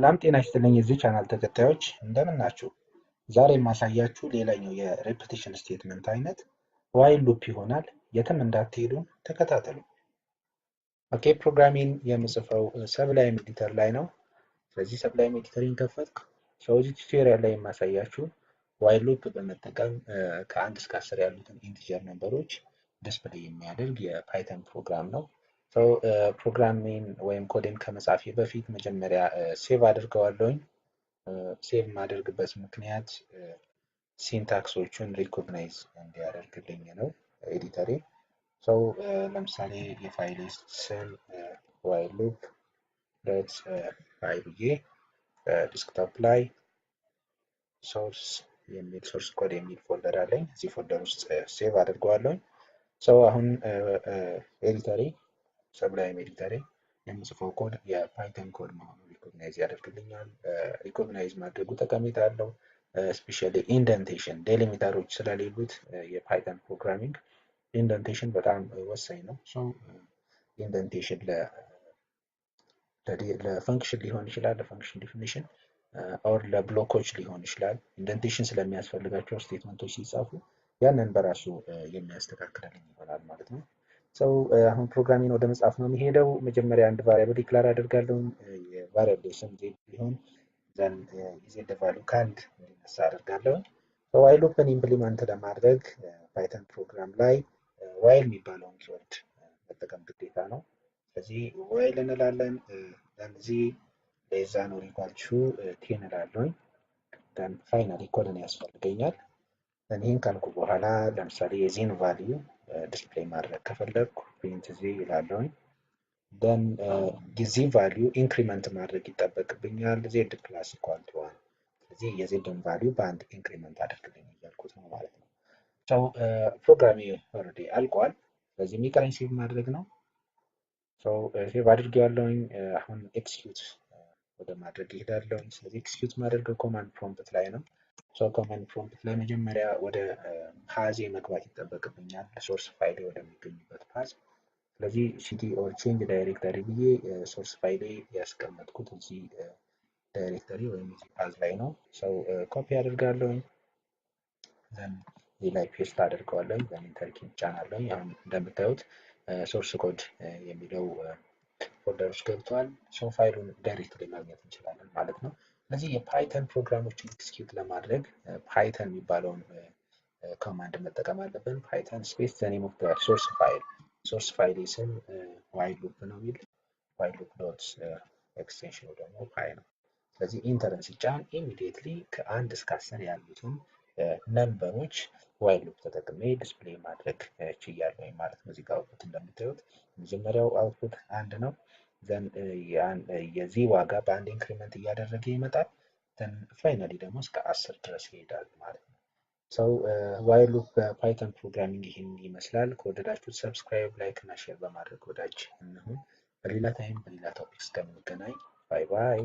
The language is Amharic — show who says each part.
Speaker 1: ሰላም ጤና ይስጥልኝ የዚህ ቻናል ተከታዮች እንደምን ናችሁ? ዛሬ የማሳያችሁ ሌላኛው የሬፒቲሽን ስቴትመንት አይነት ዋይል ሉፕ ይሆናል። የትም እንዳትሄዱ ተከታተሉ። ኦኬ ፕሮግራሚንግ የምጽፈው ሰብላይም ኤዲተር ላይ ነው። ስለዚህ ሰብላይም ኤዲተሪን ከፈትኩ። እዚህ ቱቶሪያል ላይ የማሳያችሁ ዋይል ሉፕ በመጠቀም ከ1 እስከ 10 ያሉትን ኢንቲጀር ነምበሮች ዲስፕሌይ የሚያደርግ የፓይተን ፕሮግራም ነው። ፕሮግራሚን ወይም ኮድን ከመጻፌ በፊት መጀመሪያ ሴቭ አድርገዋለሁኝ። ሴቭ የማደርግበት ምክንያት ሲንታክሶቹን ሪኮግናይዝ እንዲያደርግልኝ ነው ኤዲተሬ። ለምሳሌ የፋይል ስም ዋይል ሉፕ ዶት ፓይ ብዬ ዲስክቶፕ ላይ ሶርስ የሚል ሶርስ ኮድ የሚል ፎልደር አለኝ። እዚህ ፎልደር ውስጥ ሴቭ አድርገዋለሁኝ። አሁን ኤዲተሬ ሰብላይም ኤዲተሬ የምጽፈው ኮድ የፓይተን ኮድ መሆኑን ሪኮግናይዝ ያደርግልኛል። ሪኮግናይዝ ማድረጉ ጠቀሜታ አለው። ስፔሻሊ ኢንደንቴሽን ዴሊሚተሮች ስለሌሉት የፓይተን ፕሮግራሚንግ ኢንደንቴሽን በጣም ወሳኝ ነው። ኢንደንቴሽን ለፈንክሽን ሊሆን ይችላል፣ ለፈንክሽን ዲፊኒሽን ኦር ለብሎኮች ሊሆን ይችላል። ኢንደንቴሽን ስለሚያስፈልጋቸው ስቴትመንቶች ሲጻፉ ያንን በራሱ የሚያስተካክልልኝ ይሆናል ማለት ነው። አሁን ፕሮግራሚንግ ወደ መጻፍ ነው የሚሄደው። መጀመሪያ አንድ ቫሪያብል ዲክላር አደርጋለሁ። የቫሪያብል ስም ዜድ ቢሆን ዘን የዜድ ቫልዩ ከአንድ እንዲነሳ አደርጋለሁ። ዋይል ሉፕን ኢምፕሊመንት ለማድረግ ፓይተን ፕሮግራም ላይ ዋይል የሚባለውን ኪወርድ መጠቀም ግዴታ ነው። ስለዚህ ዋይል እንላለን። እዚህ ሌዛ ኖር ኢኳል ቱ 10 እንላለሁኝ። ደን ፋይናሊ ኮለን ያስፈልገኛል። ይህን ካልኩ በኋላ ለምሳሌ የዚህን ቫልዩ ዲስፕሌይ ማድረግ ከፈለግኩ ፕሪንት ዚ ይላለሁኝ። ደን የዚህ ቫልዩ ኢንክሪመንት ማድረግ ይጠበቅብኛል። ዜድ ፕላስ ኢኳል ቱ 1። ስለዚህ የዜድን ቫልዩ በአንድ ኢንክሪመንት አድርግልኝ እያልኩት ነው ማለት ነው። ፕሮግራሚ ኦልሬዲ አልቋል። ስለዚህ የሚቀረኝ ሴቭ ማድረግ ነው። ሴቭ አድርጌዋለሁኝ። አሁን ኤክስኪዩት ወደ ማድረግ ይሄዳለሁኝ። ስለዚህ ኤክስኪዩት ማድረገው ኮማንድ ፕሮምፕት ላይ ነው። ኮማንድ ፕሮምፕት ላይ መጀመሪያ ወደ ፓዜ መግባት ይጠበቅብኛል፣ ሶርስ ፋይሌ ወደሚገኝበት ፓዝ። ስለዚህ ሲቲ ኦር ቼንጅ ዳይሬክተሪ ብዬ ሶርስ ፋይሌ ያስቀመጥኩት እዚህ ዳይሬክተሪ ወይም እዚህ ፓዝ ላይ ነው። ኮፒ አድርጋለሁኝ። ዘን እዚህ ላይ ፔስት አድርገዋለሁኝ። ዘን ኢንተር ኪ ጫናለሁኝ። አሁን እንደምታዩት ሶርስ ኮድ የሚለው ፎልደር ውስጥ ገብቷል። ፋይሉን ዳይሬክትሊ ማግኘት እንችላለን ማለት ነው። ስለዚህ የፓይተን ፕሮግራሞችን ኤክስኪዩት ለማድረግ ፓይተን የሚባለውን ኮማንድ መጠቀም አለብን። ፓይተን ስፔስ ዘ ኔም ኦፍ ሶርስ ፋይል። ሶርስ ፋይል ስም ዋይል ሉፕ ነው የሚል ዋይል ሉፕ ዶት ኤክስቴንሽኑ ደግሞ ፓይ ነው። ስለዚህ ኢንተርን ሲጫን ኢሚዲየትሊ ከ1 እስከ 10 ያሉትን ነምበሮች ዋይል ሉፕ ተጠቅሜ ዲስፕሌይ ማድረግ ችያለሁ ማለት ነው። እዚህ ጋር አውትፑት እንደምታዩት መጀመሪያው አውትፑት 1 ነው። ዘን የዚህ ዋጋ በአንድ ኢንክሪመንት እያደረገ ይመጣል። ዘን ፋይናሊ ደግሞ እስከ 10 ድረስ ይሄዳል ማለት ነው። ዋይል ሉፕ በፓይተን ፕሮግራሚንግ ይህን ይመስላል። ከወደዳችሁት ሰብስክራይብ፣ ላይክ እና ሼር በማድረግ ወዳጅ እንሁን። በሌላ ታይም በሌላ ቶፒክ እስከምንገናኝ ባይ ባይ።